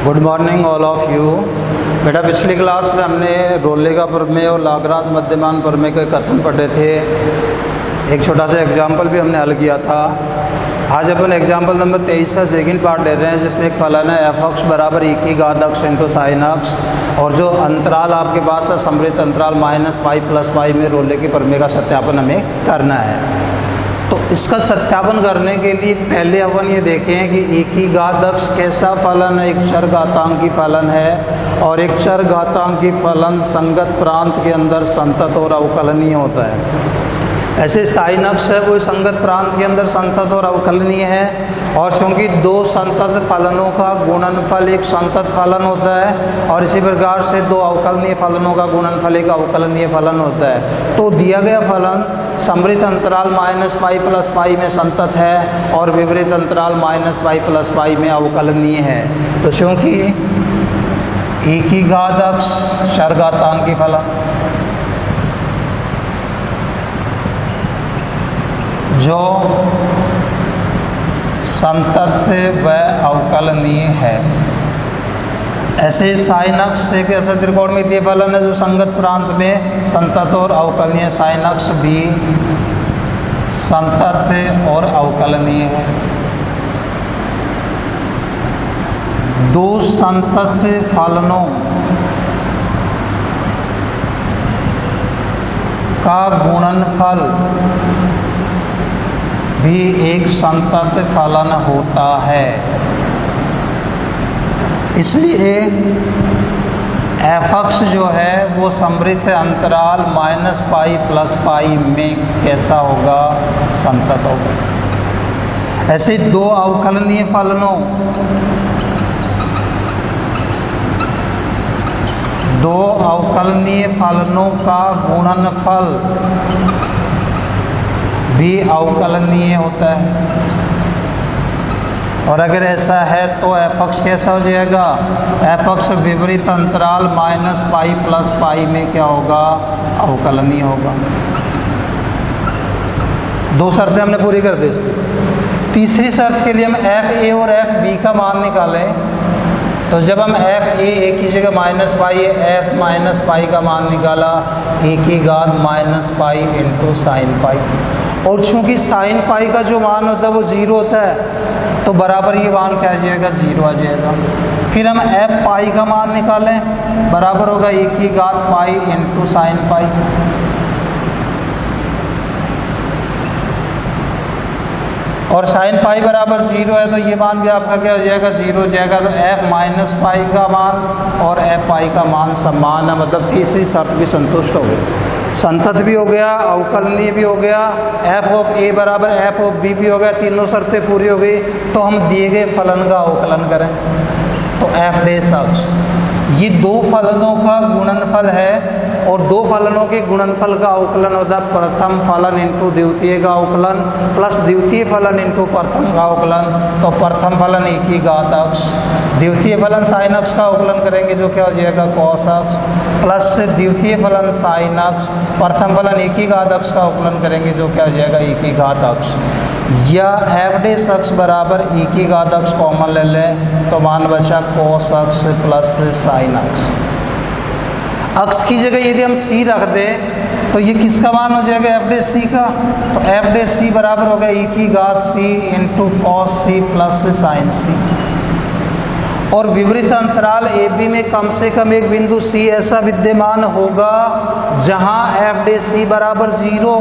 Good morning all of you. बेटा पिछली class में हमने रोले का प्रमेय और लाग्रांज मध्यमान प्रमेय के कथन पढ़े थे। एक छोटा सा एग्जाम्पल भी हमने हल किया था। आज अपन एग्जाम्पल नंबर 23 का सेकंड पार्ट ले रहे हैं, जिसमें एक फलन है एफ अक्ष बराबर ई की घात अक्ष इंटू साइन अक्ष, और जो अंतराल आपके पास है समृद्ध अंतराल -पाई प्लस पाई में रोले के प्रमेय का सत्यापन हमें करना है। तो इसका सत्यापन करने के लिए पहले अपन ये देखें कि एक ही घात अक्ष कैसा फलन है। एक चर घातांकी फलन है और एक चर घातांकी फलन संगत प्रांत के अंदर संतत और अवकलनीय होता है। ऐसे साइन अक्ष है वो संगत प्रांत के अंदर संतत और अवकलनीय है, और चूंकि दो संतत फलनों का गुणनफल एक संतत फलन होता है और इसी प्रकार से दो अवकलनीय फलनों का गुणनफल एक अवकलनीय फलन होता है। तो दिया गया फलन समृद्ध अंतराल -पाई प्लस पाई में संतत है और विपरीत अंतराल -पाई प्लस पाई में अवकलनीय है। तो चूंकि एक ही घात अक्ष चर घातांकी फलन जो संतत व अवकलनीय है, ऐसे साइन अक्ष से कैसे त्रिकोणमितीय फलन है जो संगत प्रांत में संतत और अवकलनीय, साइन अक्ष भी संतत और अवकलनीय है। दो संतत फलनों का गुणनफल भी एक संतत फलन होता है। इसलिए एफ अक्ष जो है वो समृद्ध अंतराल -पाई प्लस पाई में कैसा होगा, संतत होगा। ऐसे दो अवकलनीय फलनों का गुणनफल भी अवकलनीय होता है। और अगर ऐसा है तो एफ अक्ष कैसा हो जाएगा, एफ अक्ष विपरीत अंतराल -पाई प्लस पाई में क्या होगा, अवकलनीय होगा। दो शर्तें हमने पूरी कर दी। तीसरी शर्त के लिए हम एफ ए और एफ बी का मान निकालें। तो जब हम एफ ए की जगह -पाई एफ -पाई का मान निकाला, ए की घात -पाई इंटू साइन पाई, और चूंकि साइन पाई का जो मान होता है वो 0 होता है तो बराबर ये मान क्या आ जाएगा, 0 आ जाएगा। फिर हम एफ पाई का मान निकालें, बराबर होगा ए की घात पाई इंटू साइन पाई। और साइन पाई बराबर 0 है तो ये मान भी आपका क्या हो जाएगा, 0 हो जाएगा। तो एफ -पाई का मान और एफ पाई का मान समान है, मतलब तीसरी शर्त भी संतुष्ट हो गई। संतत भी हो गया, अवकलनीय भी हो गया, एफ ऑफ ए बराबर एफ ऑफ बी भी हो गया, तीनों शर्तें पूरी हो गई। तो हम दिए गए फलन का अवकलन करें। तो एफ डैश अक्ष ये दो फलनों का गुणनफल है, और दो फलनों के गुणनफल का अवकलन होता है प्रथम फलन इंटू द्वितीय का अवकलन प्लस द्वितीय फलन इंटू प्रथम का अवकलन। तो प्रथम फलन एक ही घात अक्ष, द्वितीय फलन साइन अक्ष का अवकलन करेंगे जो क्या हो जाएगा, कॉस अक्ष, प्लस द्वितीय फलन साइन अक्ष, प्रथम फलन एक ही घात अक्ष का अवकलन करेंगे जो क्या हो जाएगा, एक ही घात अक्ष। या एफ डैश अक्ष बराबर एक ही घात अक्ष कॉमन ले लें तो मान बचा कॉस अक्ष प्लस साइन अक्ष। अक्ष की जगह यदि हम सी रख दें तो ये किसका मान हो जाएगा, एफ डैश सी का। तो एफ डैश सी बराबर होगा ए की घात C into cos C plus sine C. और विपरीत अंतराल ए बी में कम से कम एक बिंदु सी ऐसा विद्यमान होगा जहां एफ डैश सी बराबर 0।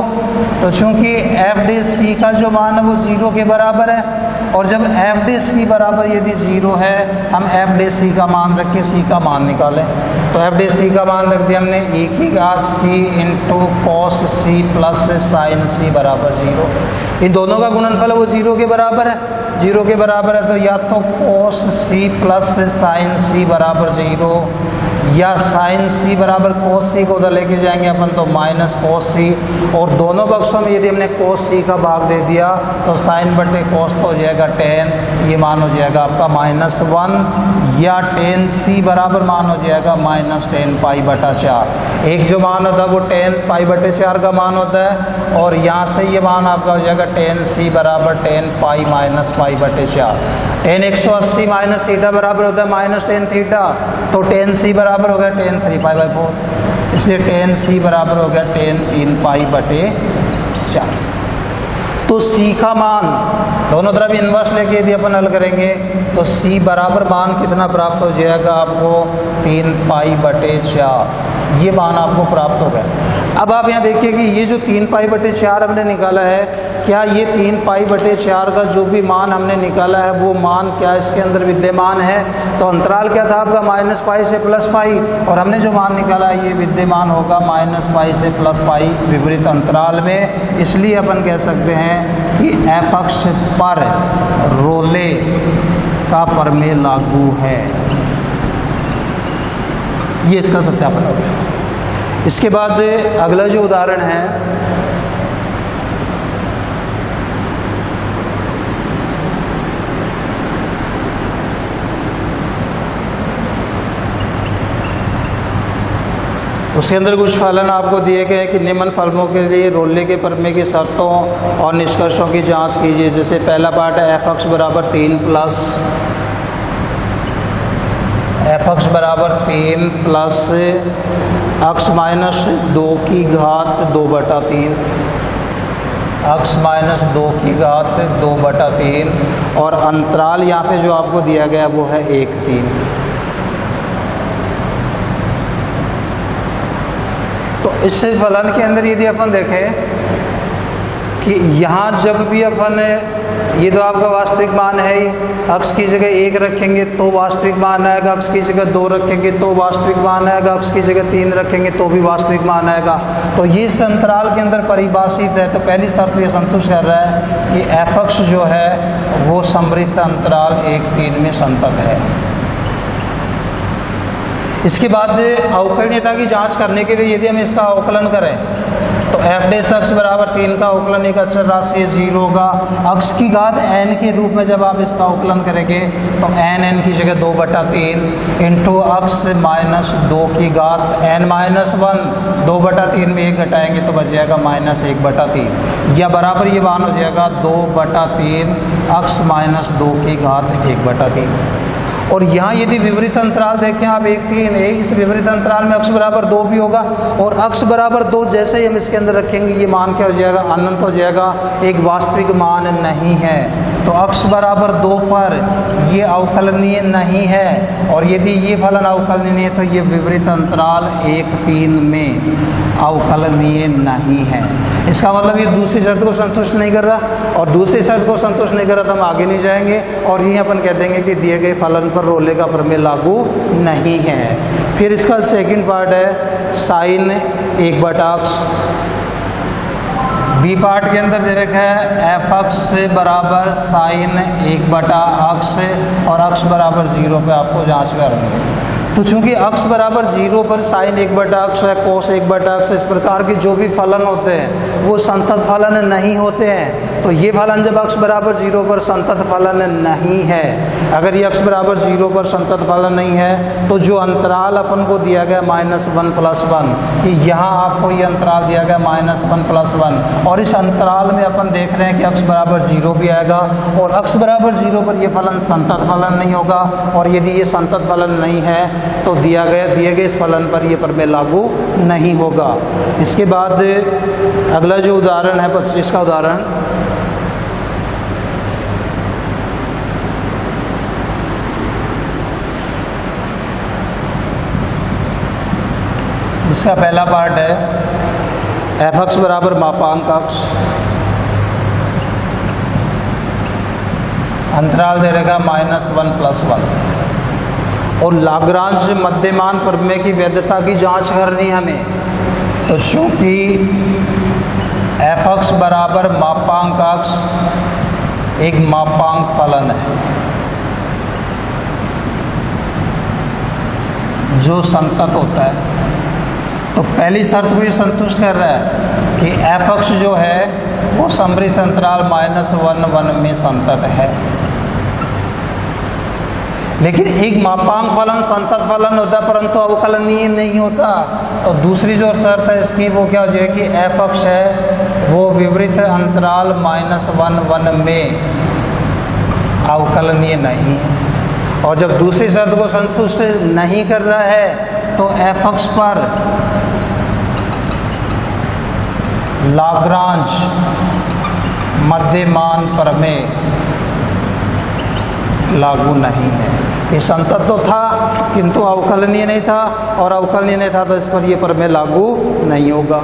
तो चूंकि एफ डैश सी का जो मान है वो 0 के बराबर है, और जब एफ डैश सी बराबर यदि 0 है, हम एफ डैश सी का मान रख के सी का मान निकालें। तो एफ डैश सी का मान रख दिया हमने ए की घात C into cos C plus sine C बराबर 0। इन दोनों का गुणनफल वो 0 के बराबर है, 0 के बराबर है। तो या तो cos C plus sine C बराबर 0 या साइन सी बराबर कोस सी को उधर लेके जाएंगे अपन तो माइनस कोस सी, और दोनों पक्षों में यदि हमने कोस सी का भाग दे दिया तो साइन बटे कोस तो हो जाएगा टेन, ये मान हो जाएगा आपका -1, या टेन सी बराबर मान हो जाएगा -10 पाई बटा 4। एक जो मान होता है वो 10 पाई बटे 4 का मान होता है, और यहाँ से ये मान आपका हो जाएगा 10 सी बराबर 10 पाई माइनस पाई बटे 4। टेन 180 माइनस थीटा बराबर होता है -10 थीटा, तो 10 सी बराबर हो गया 10 3 पाई बाई 4, इसलिए 10 सी बराबर हो गया 10 3 पाई बटे 4। तो सी का मान दोनों तरफ इन्वर्स लेके यदि अपन हल करेंगे तो सी बराबर मान कितना प्राप्त हो जाएगा आपको 3 पाई बटे 4, ये मान आपको प्राप्त हो गया। अब आप यहाँ देखिए कि ये जो 3 पाई बटे 4 हमने निकाला है, क्या ये 3 पाई बटे 4 का जो भी मान हमने निकाला है वो मान क्या इसके अंदर विद्यमान है? तो अंतराल क्या था आपका -पाई से +पाई, और हमने जो मान निकाला है ये विद्यमान होगा -पाई से +पाई विपरीत अंतराल में, इसलिए अपन कह सकते हैं कि एफ अक्ष पर रोले का प्रमेय लागू है। ये इसका सत्यापन हो गया। इसके बाद अगला जो उदाहरण है, उसके अंदर कुछ फलन आपको दिए गए हैं कि निम्न फलनों के लिए रोले के प्रमेय की शर्तों और निष्कर्षों की जांच कीजिए। जैसे पहला पार्ट है एफ अक्ष बराबर 3 प्लस अक्ष माइनस 2 की घात 2/3, अक्ष माइनस 2 की घात 2/3, और अंतराल यहाँ पे जो आपको दिया गया वो है 1 3। तो इस फलन के अंदर यदि अपन देखें कि यहाँ जब भी अपन ये तो आपका वास्तविक मान है ही, अक्ष की जगह 1 रखेंगे तो वास्तविक मान आएगा, अक्ष की जगह 2 रखेंगे तो वास्तविक मान आएगा, अक्ष की जगह 3 रखेंगे तो भी वास्तविक मान आएगा। तो ये इस अंतराल के अंदर परिभाषित है। तो पहली शर्त ये संतुष्ट कर रहा है कि एफ अक्ष जो है वो समृद्ध अंतराल 1 3 में संतत है। इसके बाद अवकलनीयता की जांच करने के लिए यदि हम इसका अवकलन करें तो एफ डेस अक्ष बराबर 3 का अवकलन एक अचर राशि 0 होगा। अक्ष की घात n के रूप में जब आप इसका अवकलन करेंगे तो n की जगह 2/3 इंटू अक्ष -2 की घात n-1 2/3 में 1 घटाएंगे तो बच जाएगा -1/3, या बराबर ये मान हो जाएगा 2/3 अक्ष -2 की घात 1/3। और यहाँ यदि विपरीत अंतराल देखें आप 1 3, इस विपरीत अंतराल में अक्ष बराबर 2 भी होगा, और अक्ष बराबर 2 जैसे ही हम इसके अंदर रखेंगे ये मान क्या हो जाएगा? अनंत हो जाएगा, एक वास्तविक मान नहीं है। तो अक्ष बराबर 2 पर ये अवकलनीय नहीं है, और यदि ये फलन अवकलनीय है तो ये विपरीत अंतराल 1 3 में अवकलनीय नहीं है। इसका मतलब ये दूसरी शर्त को संतुष्ट नहीं कर रहा, और दूसरी शर्त को संतुष्ट नहीं कर रहा तो हम आगे नहीं जाएंगे, और यही अपन कह देंगे कि दिए गए फलन पर रोले का प्रमेय लागू नहीं है। फिर इसका सेकंड पार्ट है साइन 1/अक्ष। बी पार्ट के अंदर दे रखा है एफ अक्ष बराबर साइन 1/अक्ष, और अक्ष बराबर 0 पे आपको जांच करनी है। तो चूंकि अक्ष बराबर 0 पर साइन 1/अक्ष है, कोस 1/अक्ष, इस प्रकार के जो भी फलन होते हैं वो संतत फलन नहीं होते हैं। तो ये फलन जब अक्ष बराबर 0 पर संतत फलन नहीं है, अगर ये अक्ष बराबर 0 पर संतत फलन नहीं है तो जो अंतराल अपन को दिया गया -1 + 1, कि यहाँ आपको ये अंतराल दिया गया -1 + 1, और इस अंतराल में अपन देख रहे हैं कि अक्ष बराबर 0 भी आएगा, और अक्ष बराबर 0 पर ये फलन संतत फलन नहीं होगा, और यदि ये संतत फलन नहीं है तो दिए गए इस फलन पर ये प्रमेय लागू नहीं होगा। इसके बाद अगला जो उदाहरण है 25 का उदाहरण, इसका पहला पार्ट है एफ अक्ष बराबर मापांक अक्ष, अंतराल दे रहेगा -1 + 1, और लाग्रांज मध्यमान प्रमेय की वैधता की जांच करनी है हमें। तो चूंकि एफ अक्ष बराबर मापांक अक्ष एक मापांक फलन है, जो संतत होता है। तो पहली शर्त को ये संतुष्ट कर रहा है कि एफ अक्ष जो है वो समृद्ध अंतराल -1 1 में संतत है। लेकिन एक मापांक फलन संतत फलन होता है परंतु अवकलनीय नहीं होता। तो दूसरी जो शर्त है इसकी वो क्या हो जाएगी कि एफ अक्ष है वो विवृत अंतराल -1 1 में अवकलनीय नहीं है। और जब दूसरी शर्त को संतुष्ट नहीं कर रहा है तो एफ अक्ष पर लाग्रांज मध्यमान प्रमेय लागू नहीं है। ये संतत तो था किंतु अवकलनीय नहीं था, और अवकलनीय नहीं था तो इस पर ये प्रमेय लागू नहीं होगा।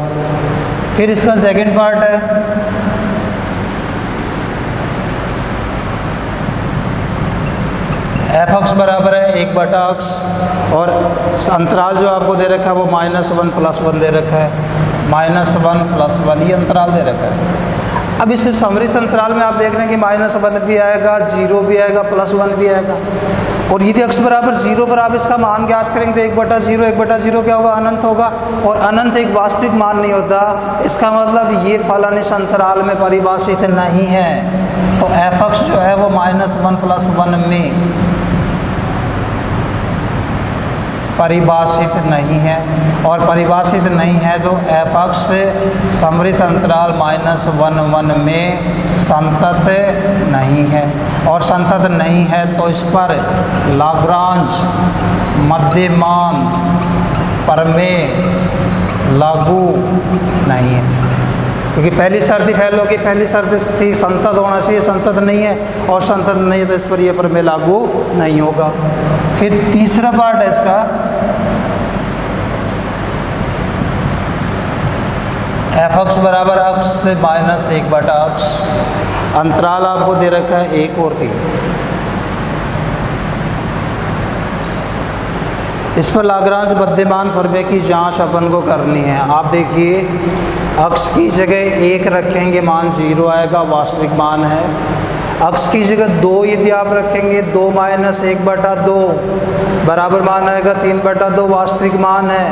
फिर इसका सेकंड पार्ट है एफ अक्ष बराबर है 1/अक्ष, और अंतराल जो आपको दे रखा है वो -1 + 1 दे रखा है, -1 + 1 ये अंतराल दे रखा है। अब इसे समृद्ध अंतराल में आप देख रहे हैं कि -1 भी आएगा, 0 भी आएगा, +1 भी आएगा। और यदि अक्ष बराबर 0 पर आप इसका मान ज्ञात करेंगे तो 1/0 1/0 क्या होगा? अनंत होगा, और अनंत एक वास्तविक मान नहीं होता। इसका मतलब ये फलन इस अंतराल में परिभाषित नहीं है। तो एफ अक्ष जो है वो -1 + 1 में परिभाषित नहीं है, और परिभाषित नहीं है तो एफ अक्ष से समृद्ध अंतराल -1 1 में संतत नहीं है, और संतत नहीं है तो इस पर लाग्रांज मध्यमान प्रमेय लागू नहीं है। क्योंकि पहली शर्त ही फेल होगी। पहली शर्त थी संतत होना चाहिए, संतत नहीं है, और संतत नहीं है तो इस पर यह प्रमेय लागू नहीं होगा। फिर तीसरा पार्ट है इसका एफ अक्ष बराबर अक्ष से -1/अक्ष, अंतराल आपको दे रखा है 1 और 3। इस पर लाग्रांज मध्यमान प्रमेय की जांच अपन को करनी है। आप देखिए अक्ष की जगह 1 रखेंगे मान 0 आएगा, वास्तविक मान है। अक्ष की जगह 2 यदि आप रखेंगे 2 - 1/2 बराबर मान आएगा 3/2 वास्तविक मान है।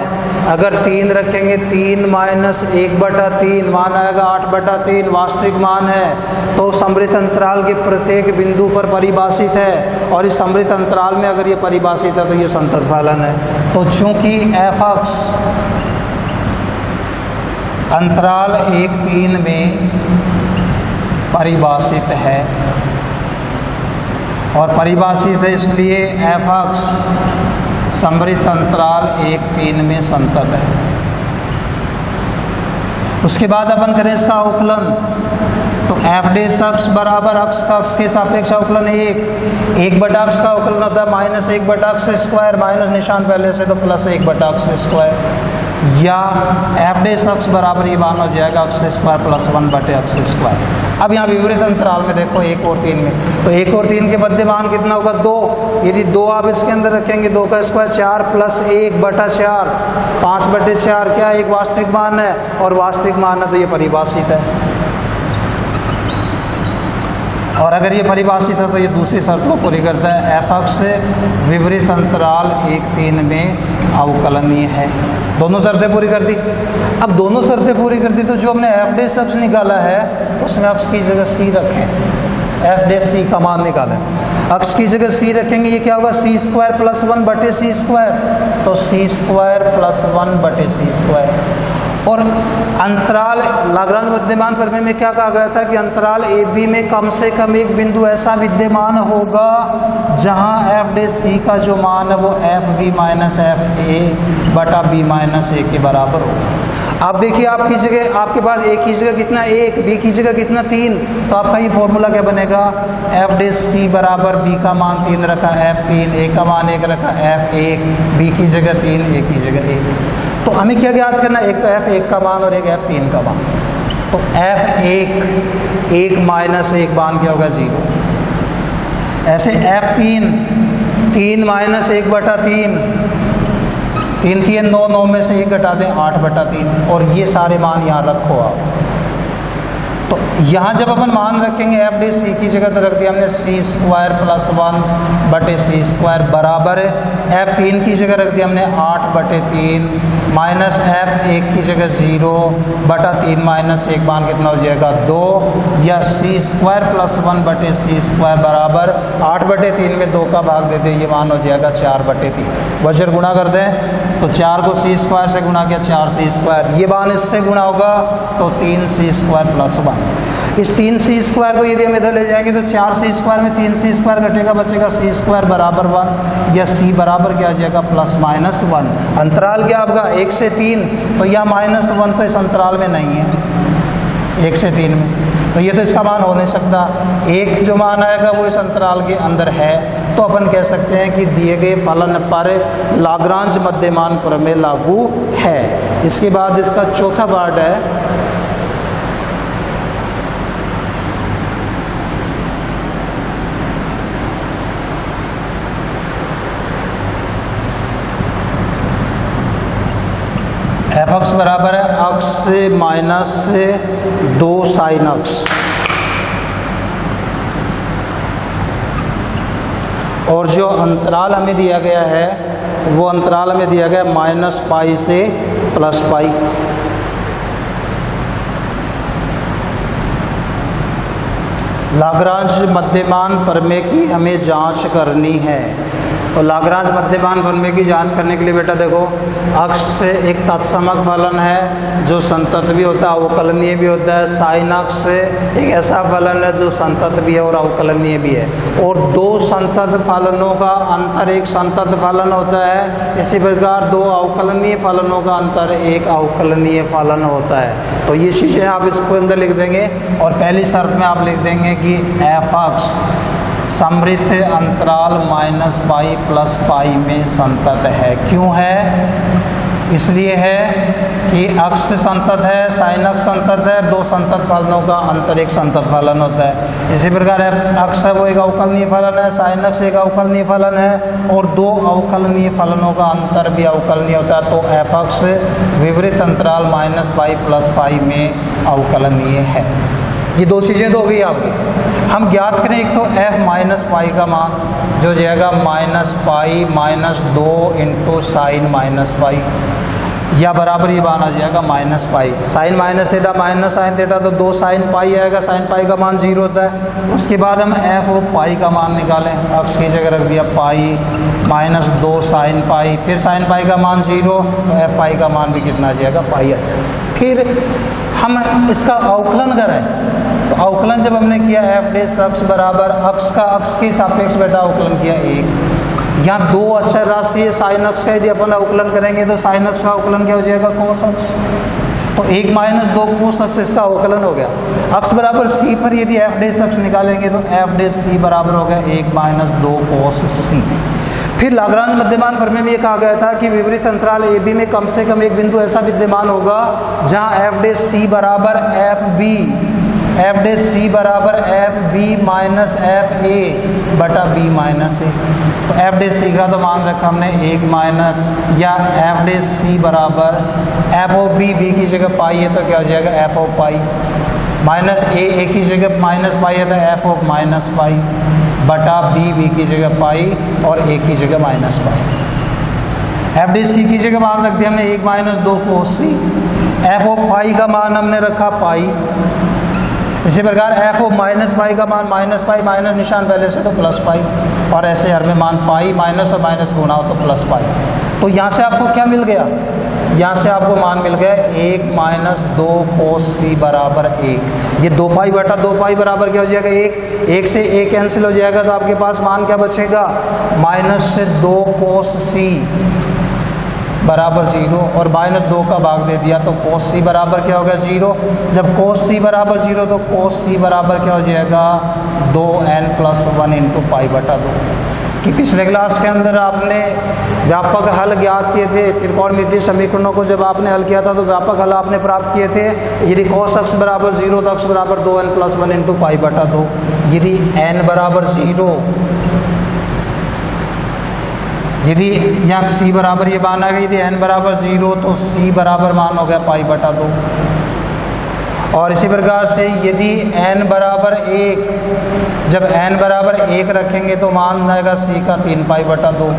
अगर 3 रखेंगे 3 - 1/3 मान आएगा 8/3 वास्तविक मान है। तो समृद्ध अंतराल के प्रत्येक बिंदु पर परिभाषित है, और इस समृद्ध अंतराल में अगर ये परिभाषित है तो ये संतत फलन है। तो चूंकि एफ अक्ष अंतराल 1 3 में परिभाषित है, और परिभाषित है इसलिए एफ अक्ष समृद्ध अंतराल 1 3 में संतत है। उसके बाद अपन करें इसका अवकलन। तो एफ डैश अक्ष बराबर अक्ष का अक्ष के सापेक्ष अवकलन 1/अक्ष का अवकलन होता है -1/अक्ष स्क्वायर, माइनस निशान पहले से तो +1/अक्ष स्क्वायर, या एफ डैश अक्ष बराबर ये मान हो जाएगा अक्ष स्क्वायर + 1/अक्ष स्क्वायर। अब यहाँ विपरीत अंतराल में देखो 1 और 3 में, तो 1 और 3 के मध्य मान कितना होगा? 2। यदि 2 आप इसके अंदर रखेंगे 2 का स्क्वायर 4 + 1/4 5/4 क्या एक वास्तविक मान है, और वास्तविक मान है तो ये परिभाषित है। और अगर ये परिभाषित है तो ये दूसरी शर्त को पूरी करता है, एफ अक्ष से विपरीत अंतराल 1 3 में अवकलनीय है। दोनों शर्तें पूरी कर दी। अब दोनों शर्तें पूरी कर दी तो जो हमने एफ डैश अक्ष निकाला है उसमें अक्ष की जगह सी रखें, एफ डैश सी का मान निकालें। अक्ष की जगह सी रखेंगे, ये क्या होगा? c² + 1/c², तो c² + 1/c²। और अंतराल लाग्रांज मध्यमान प्रमेय में क्या कहा गया था कि अंतराल ए बी में कम से कम एक बिंदु ऐसा विद्यमान होगा जहां एफ डैश सी का जो मान है वो FB - FA/B - A के बराबर होगा। आप देखिए आपकी जगह आपके पास ए की जगह कितना 1, बी की जगह कितना 3, तो आपका ये फॉर्मूला क्या बनेगा? एफ डैश सी बराबर बी का मान 3 रखा, F3, ए का मान 1 रखा, F1, बी की जगह 3, ए की जगह 1। तो हमें क्या ज्ञात करना है? एक तो F1 का मान और एक F3 का मान। तो F1 1 - 1 मान क्या होगा? 0। ऐसे F3 3 - 1/3, 3 3 9 9 में से 1 घटा दें 8/3, और ये सारे मान यहाँ रखो आप। तो यहाँ जब अपन मान रखेंगे एफ डे सी की जगह तो रख दिया हमने सी स्क्वायर प्लस 1 बटे सी स्क्वायर बराबर है एफ 3 की जगह रख दिया हमने 8 बटे 3 माइनस एफ 1 की जगह 0 बटा 3 माइनस 1 मान कितना हो जाएगा 2 या सी स्क्वायर प्लस 1 बटे सी स्क्वायर बराबर 8 बटे 3 में 2 का भाग दे दे ये मान हो जाएगा 4 बटे 3। वजर गुणा कर दें तो 4 को सी स्क्वायर से गुणा किया 4 सी स्क्वायर, ये मान इससे गुणा होगा तो 3 सी स्क्वायर प्लस 1। इस 3 सी स्क्वायर को यदि हम इधर ले जाएंगे तो 4 सी स्क्वायर में 3 सी स्क्वायर घटेगा, बचेगा सी स्क्वायर बराबर 1 या सी बराबर क्या आ जाएगा प्लस माइनस 1। अंतराल क्या आपका 1 से 3, तो यह माइनस 1 तो इस अंतराल में नहीं है 1 से 3 में, तो ये तो इसका मान हो नहीं सकता। एक जो मान आएगा वो इस अंतराल के अंदर है, तो अपन कह सकते हैं कि दिए गए फलन पर लाग्रांज मध्यमान प्रमेय लागू है। इसके बाद इसका चौथा पार्ट है एफ एक्स बराबर है अक्स से माइनस 2 साइन अक्स, और जो अंतराल हमें दिया गया है वो अंतराल हमें दिया गया माइनस पाई से प्लस पाई। लाग्रांज मध्यमान प्रमेय की हमें जांच करनी है। तो लाग्रांज मध्यमान प्रमेय की जांच करने के लिए बेटा देखो, अक्स से एक तत्समक फलन है जो संतत भी होता है अवकलनीय भी होता है, साइन अक्स से एक ऐसा फलन है जो संतत भी है और अवकलनीय भी है, और दो संतत फलनों का अंतर एक संतत फलन होता है। इसी प्रकार दो अवकलनीय फलनों का अंतर एक अवकलनीय फलन होता है। तो ये चीज़ें आप इसको अंदर लिख देंगे, और पहली शर्त में आप लिख देंगे कि एफ एक्स समृद्ध अंतराल माइनस पाई प्लस पाई में संतत है। क्यों है? इसलिए है कि अक्ष संतत है, साइन अक्ष संतत है, दो संतत फलनों का अंतर एक संतत फलन होता है। इसी प्रकार अक्ष है वो एक अवकलनीय फलन है, साइन अक्ष एक अवकलनीय फलन है, और दो अवकलनीय फलनों का अंतर भी अवकलनीय होता है। तो एफ अक्ष विपरीत अंतराल माइनस पाई प्लस पाई में अवकलनीय है। ये दो चीज़ें तो हो गई आपकी। हम ज्ञात करें एक तो एफ माइनस पाई का मान जो जाएगा minus pi minus 2 into sine minus pi, या बराबर ये मान आ जाएगा minus pi. Sine minus theta minus sine theta तो 2 साइन पाई आएगा, साइन पाई का मान 0 होता है। उसके बाद हम एफ ओ पाई का मान निकालें, अक्ष की जगह रख दिया पाई माइनस 2 साइन पाई, फिर साइन पाई का मान 0, तो एफ पाई का मान भी कितना आ जाएगा पाई आ जाएगा। फिर हम इसका अवकलन करें तो अवकलन जब हमने किया एफ डैश अक्ष बराबर अक्ष का अक्ष के सापेक्ष बेटा अवकलन किया 1, यहाँ 2 अक्षर राशि है साइन अक्ष का, यदि अपन अवकलन करेंगे तो साइन अक्ष का अवकलन क्या हो जाएगा कोस अक्ष, तो 1 माइनस 2 कोस अक्ष इसका अवकलन हो गया। अक्ष बराबर सी पर यदि एफ डैश अक्ष निकालेंगे तो एफ डैश सी बराबर हो गया 1 माइनस 2 कोस सी। फिर लाग्रांज मध्यमान प्रमेय में ये कहा गया था कि विपरीत अंतराल ए बी में कम से कम एक बिंदु ऐसा विद्यमान होगा जहां एफ डैश सी बराबर F B, F dash C बराबर F B minus F A बटा बी माइनस ए। तो एफ डैश सी का तो मान रखा हमने 1 माइनस, या एफ डैश सी बराबर एफ ओ बी, बी की जगह पाई है तो क्या हो जाएगा एफ ओ पाई, माइनस ए की जगह माइनस पाई है तो एफ ओ माइनस पाई बटा बी, बी की जगह पाई और ए की जगह माइनस पाई। एफ डैश सी की जगह मान रख दिया हमने 1 माइनस 2 कोस सी, एफ ओ पाई का मान हमने रखा पाई। इसी प्रकार एफ ओ माइनस पाई का मान माइनस पाई, माइनस निशान पहले से तो प्लस पाई, और ऐसे हर में मान पाई माइनस और माइनस गुणा हो तो प्लस पाई। तो यहाँ से आपको क्या मिल गया? यहाँ से आपको मान मिल गया 1 माइनस 2 कोस सी बराबर 1। ये 2 पाई बटा 2 पाई बराबर क्या हो जाएगा 1, 1 से 1 कैंसिल हो जाएगा, तो आपके पास मान क्या बचेगा माइनस से 2 कोस सी बराबर 0, और माइनस 2 का भाग दे दिया तो कोस सी बराबर क्या हो गया 0। जब कोस सी बराबर 0 तो कोस सी बराबर क्या हो जाएगा 2n प्लस 1 इंटू पाई बटा 2। कि पिछले क्लास के अंदर आपने व्यापक हल ज्ञात किए थे, त्रिकोणमितीय समीकरणों को जब आपने हल किया था तो व्यापक हल आपने प्राप्त किए थे। यदि कोस अक्ष बराबर 0 तो अक्ष बराबर 2n प्लस 1 इंटू पाई बटा 2। यदि n बराबर 0, यदि यहाँ c बराबर ये मान आ गई, यदि n बराबर 0 तो c बराबर मान हो गया पाई बटा 2। और इसी प्रकार से यदि n बराबर 1, जब n बराबर 1 रखेंगे तो मान जाएगा c का 3π/2।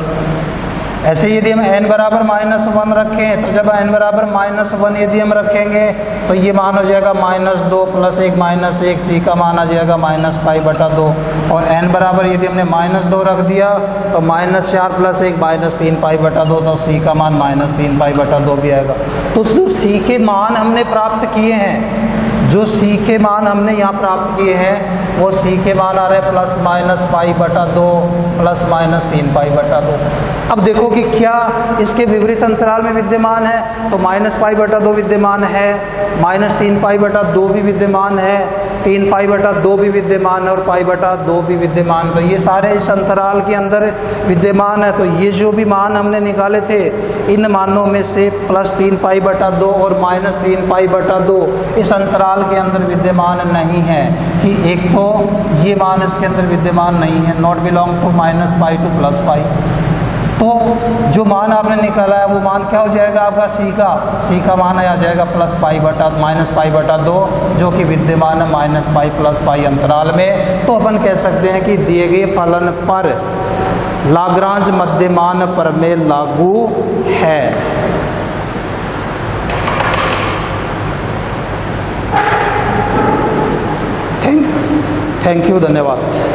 ऐसे यदि हम n बराबर -1 रखें तो जब n बराबर -1 यदि हम रखेंगे तो ये मान हो जाएगा -2 + 1 -1, c का मान आ जाएगा -π/2। और n बराबर यदि हमने -2 रख दिया तो -4 + 1 -3π/2, तो c का मान -3π/2 भी आएगा। तो जो c के मान हमने प्राप्त किए हैं, जो c के मान हमने यहाँ प्राप्त किए हैं वो c के मान आ रहे हैं +-π/2 +-3π/2। अब देखो कि क्या इसके विपरीत अंतराल में विद्यमान है, तो -π/2 विद्यमान है, -3π/2 भी विद्यमान है, 3π/2 भी विद्यमान है और π/2 भी विद्यमान है। तो ये सारे इस अंतराल के अंदर विद्यमान है। तो ये जो भी मान हमने निकाले थे, इन मानों में से +3π/2 और -3π/2 इस अंतराल के अंदर विद्यमान नहीं है, कि एक तो ये मान इसके अंदर विद्यमान नहीं है, नॉट बिलोंग टू -π to +π। तो जो मान आपने निकाला है वो मान क्या हो जाएगा आपका c का मान आ जाएगा -π/2, जो कि विद्यमान है -π +π अंतराल में। तो अपन कह सकते हैं कि दिए गए फलन पर लाग्रांज मध्यमान प्रमेय लागू है। थैंक यू, धन्यवाद।